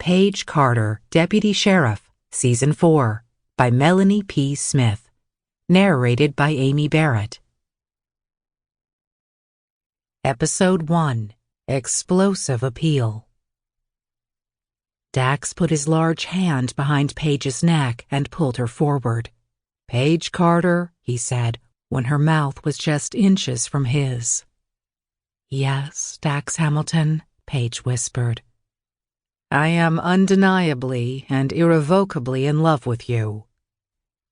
Paige Carter, Deputy Sheriff, Season 4, by Melanie P. Smith. Narrated by Aimee Barrett. Episode 1, Explosive Appeal. Dax put his large hand behind Paige's neck and pulled her forward. "Paige Carter," he said, when her mouth was just inches from his. "Yes, Dax Hamilton," Paige whispered. "I am undeniably and irrevocably in love with you."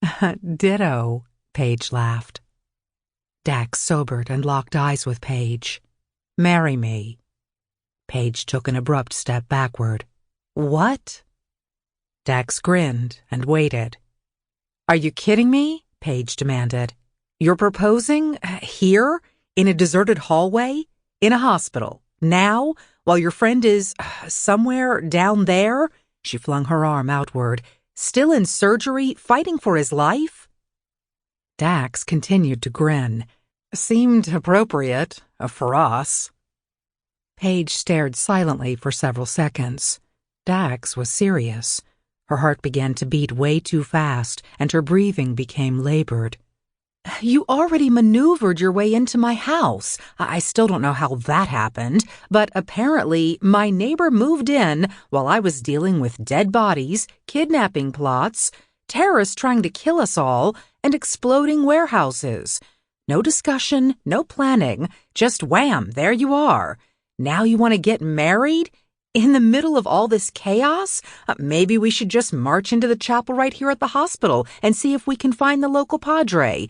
"Ditto," Paige laughed. Dax sobered and locked eyes with Paige. "Marry me." Paige took an abrupt step backward. "What?" Dax grinned and waited. "Are you kidding me?" Paige demanded. "You're proposing here, in a deserted hallway, in a hospital, now, while your friend is somewhere down there?" She flung her arm outward. "Still in surgery, fighting for his life?" Dax continued to grin. "Seemed appropriate, for us." Paige stared silently for several seconds. Dax was serious. Her heart began to beat way too fast, and her breathing became labored. "You already maneuvered your way into my house. I still don't know how that happened, but apparently my neighbor moved in while I was dealing with dead bodies, kidnapping plots, terrorists trying to kill us all, and exploding warehouses. No discussion, no planning, just wham, there you are. Now you want to get married? In the middle of all this chaos? Maybe we should just march into the chapel right here at the hospital and see if we can find the local padre.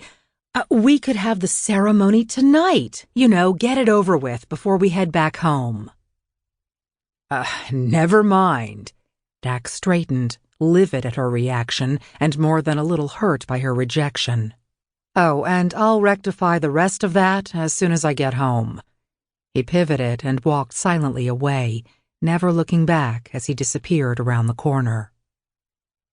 We could have the ceremony tonight. Get it over with before we head back home." Never mind." Dax straightened, livid at her reaction and more than a little hurt by her rejection. "Oh, and I'll rectify the rest of that as soon as I get home." He pivoted and walked silently away, never looking back as he disappeared around the corner.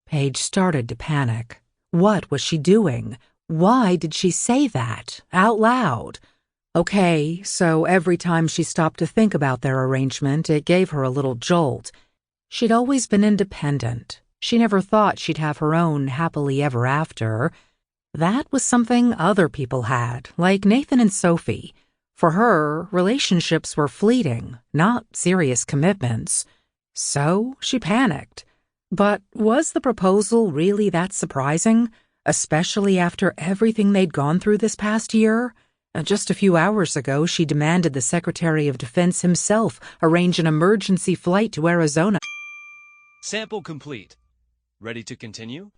Paige started to panic. What was she doing? Why did she say that, out loud? Okay, so every time she stopped to think about their arrangement, it gave her a little jolt. She'd always been independent. She never thought she'd have her own happily ever after. That was something other people had, like Nathan and Sophie. For her, relationships were fleeting, not serious commitments. So she panicked. But was the proposal really that surprising? Especially after everything they'd gone through this past year? Just a few hours ago, she demanded the Secretary of Defense himself arrange an emergency flight to Arizona. Sample complete. Ready to continue?